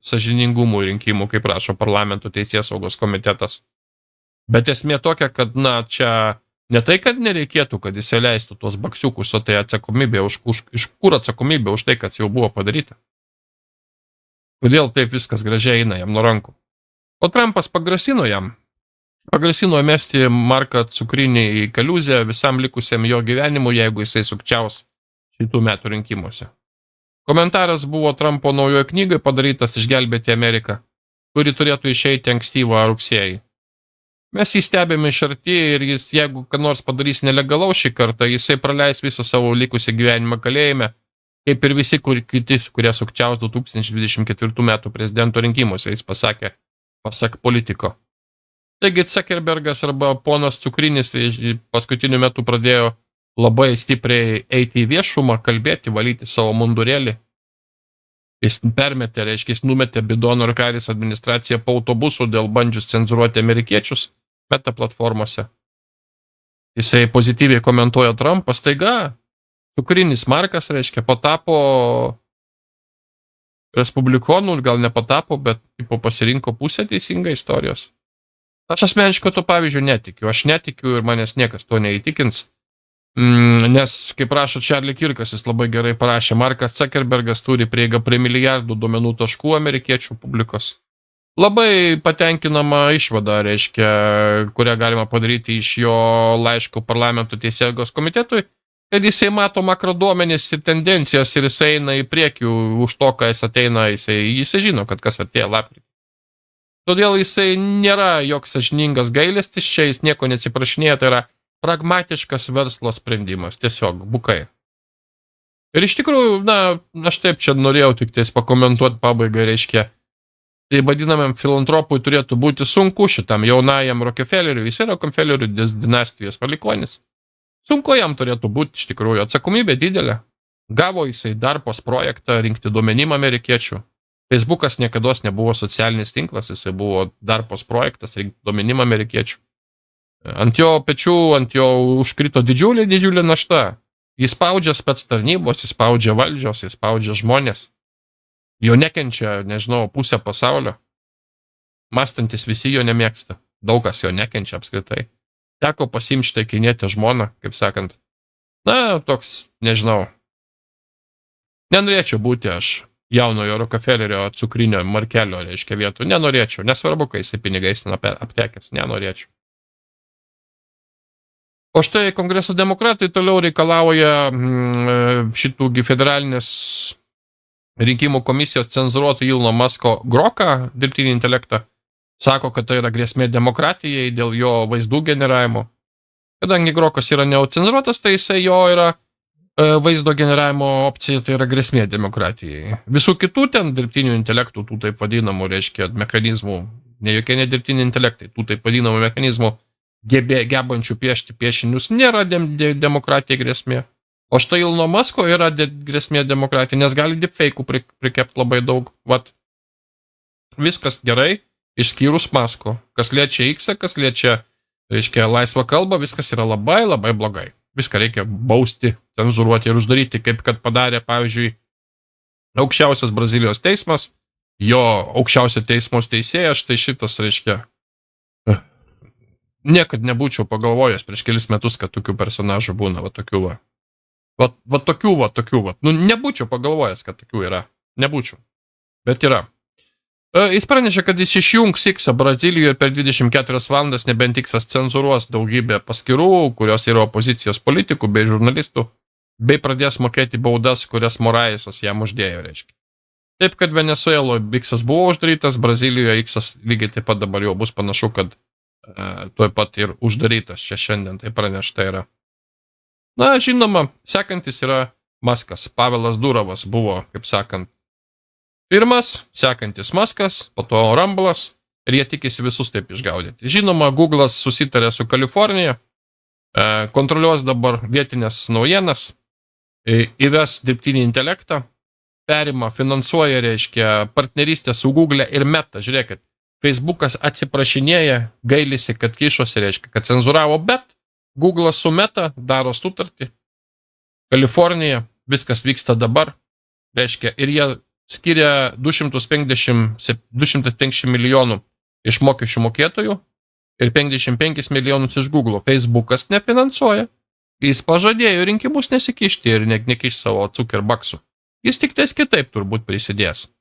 sąžiningumų rinkimų, kaip rašo parlamento teisėsaugos komitetas. Bet esmė tokia, kad, čia ne tai, kad nereikėtų, kad jis leistų tuos baksiukus, o tai atsakomybė, iš kur atsakomybė už tai, kas jau buvo padaryta. Kodėl taip viskas gražiai eina jam nuo rankų? O Trumpas pagrasino mesti Marką Cukrinį į kaliuzę visam likusiam jo gyvenimu, jeigu jisai sukčiaus šitų metų rinkimuose. Komentaras buvo Trumpo naujoje knygai padarytas Išgelbėti Ameriką, kuri turėtų išeiti ankstyvą rugsėjį. Mes jį stebėme iš arti ir jis, jeigu ką nors padarys nelegalaus šį kartą, jisai praleis visą savo likusį gyvenimą kalėjime, kaip ir visi kiti, kurie sukčiaus 2024 metų prezidento rinkimuose, jis pasakė, pasak politiko. Taigi Zuckerbergas arba ponas Cukrinis paskutiniu metu pradėjo labai stipriai eiti į viešumą, kalbėti, valyti savo mundurėlį. Jis permetė, jis numetė Bidono ir Karis administraciją po autobusų dėl bandžius cenzuruoti amerikiečius meta platformose. Jisai pozityviai komentuoja Trumpą, staiga Cukrinis Markas, patapo respublikonų, gal nepatapo, bet pasirinko pusę teisingą istorijos. Aš asmeniškai to pavyzdžio netikiu. Aš netikiu ir manęs niekas to neįtikins. Nes, kaip rašo Charlie Kirkas, jis labai gerai parašė, Markas Zuckerbergas turi prieigą prie milijardų duomenų taškų amerikiečių publikos. Labai patenkinama išvada, kurią galima padaryti iš jo laiško parlamento teisėsaugos komitetui, kad jisai mato makroduomenis ir tendencijas ir jisai eina į priekį už to, ką jis ateina, jisai žino, kad kas artėja lapkritį. Todėl jisai nėra joks sąžiningas gailestis, čia jis nieko neatsiprašinėja, tai yra pragmatiškas verslo sprendimas, tiesiog bukai. Ir iš tikrųjų, aš taip čia norėjau tik tais pakomentuoti pabaigą, tai vadinamam filantropui turėtų būti sunku šitam jaunajam Rockefelleriui, jis yra Rockefellerių dinastijos palikonis. Sunku jam turėtų būti, iš tikrųjų, atsakomybė didelė. Gavo jisai DARPOS projektą rinkti duomenim amerikiečių. Facebookas niekados nebuvo socialinis tinklas, jisai buvo DARPOS projektas rinkti duomenim amerikiečių. Ant jo pečių, ant jo užkrito didžiulė našta. Jis spaudžia spec tarnybos, jis spaudžia valdžios, jis spaudžia žmonės. Jo nekenčia, pusę pasaulio. Mąstantis visi jo nemėgsta. Daug kas jo nekenčia apskritai. Teko pasiimti štai kinėtę žmoną, kaip sakant. Toks, Nenorėčiau būti aš jaunojo Rockefellerio Cukrinio Markelio, vietų. Nenorėčiau. Nesvarbu, kai jisai pinigais aptekęs. Nenorėčiau. O štai Kongreso demokratai toliau reikalauja šitų federalinės rinkimų komisijos cenzuruoti Ilono Musko Groką, dirbtinį intelektą. Sako, kad tai yra grėsmė demokratijai dėl jo vaizdų generavimo. Kadangi Grokas yra neocenzuruotas, tai jisai jo yra vaizdo generavimo opcija, tai yra grėsmė demokratijai. Visų kitų ten dirbtinių intelektų, tų taip vadinamų, mechanizmų, ne jokie nedirbtiniai intelektai, tų taip vadinamų mechanizmų, gebančių piešti piešinius, nėra demokratija grėsmė. O štai Ilono Musko yra grėsmė demokratija, nes gali deepfake'ų prikepti labai daug. Viskas gerai, išskyrus Musko. Kas liečia X, kas liečia, laisvą kalbą, viskas yra labai, labai blogai. Viską reikia bausti, cenzuruoti ir uždaryti, kaip kad padarė, pavyzdžiui, aukščiausias Brazilijos teismas, jo aukščiausio teismos teisėjas, štai šitas, niekad nebūčiau pagalvojęs prieš kelis metus, kad tokių personažų būna, tokių. Nebūčiau pagalvojęs, kad tokių yra. Nebūčiau. Bet yra. Jis pranešė, kad jis išjungs X Brazilijoje per 24 valandas, nebent X cenzuruos daugybę paskyrų, kurios yra opozicijos politikų bei žurnalistų, bei pradės mokėti baudas, kurias Moraesas jam uždėjo, Taip, kad Venezueloje X buvo uždarytas, Brazilijoje X lygiai taip pat dabar jau bus panašu, kad tuoj pat ir uždarytas, čia šiandien tai pranešta yra. Žinoma, sekantis yra Muskas. Pavelas Durovas buvo, kaip sakant, pirmas, sekantis Muskas, po to Rumblas, ir jie tikisi visus taip išgaudyti. Žinoma, Google'as susitarė su Kalifornija, kontroliuos dabar vietinės naujienas, įves dirbtinį intelektą, perima, finansuoja, partnerystę su Google ir Meta. Žiūrėkit, Facebookas atsiprašinėja, gailisi, kad kišosi, kad cenzuravo, bet Google'as su Meta daro sutartį. Kalifornija, viskas vyksta dabar, ir jie skiria 250 milijonų iš mokesčių mokėtojų ir 55 milijonus iš Google. Facebookas nefinansuoja. Jis pažadėjo rinkimus nesikišti ir nekiš savo Zuckerbugsų. Jis tik tais kitaip turbūt prisidės.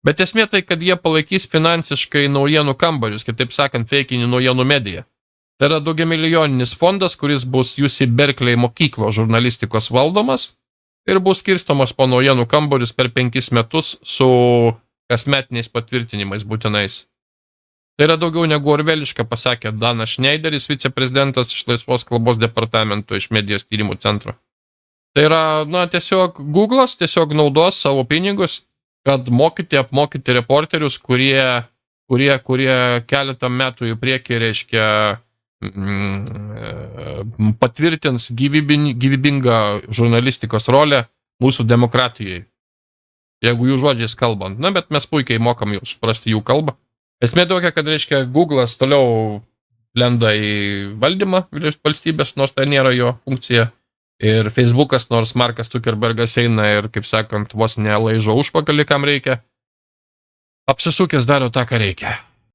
Bet esmė tai, kad jie palaikys finansiškai naujienų kambarius, kitaip sakant, feikinį naujienų mediją. Tai yra daugiamilijoninis fondas, kuris bus UC Berkeley mokyklos žurnalistikos valdomas ir bus skirstomas po naujienų kambarius per 5 metus su kasmetiniais patvirtinimais būtinais. Tai yra daugiau negu orveliška, pasakė Danas Schneideris, viceprezidentas iš Laisvos kalbos departamento iš medijos tyrimų centro. Tai yra, tiesiog Google'as tiesiog naudos savo pinigus, kad apmokyti reporterius, kurie keletą metų į priekį, reiškia, patvirtins gyvybingą žurnalistikos rolę mūsų demokratijai. Jeigu jų žodžiais kalbant. Bet mes puikiai mokam jau suprasti jų kalbą. Esmė tokia, kad, reiškia, Google'as toliau lenda į valdymą valstybės, nors tai nėra jo funkcija. Ir Facebookas, nors Markas Zuckerbergas eina ir, kaip sakant, vos nelaižo užpakalį, kam reikia, apsisukęs daro tą, ką reikia.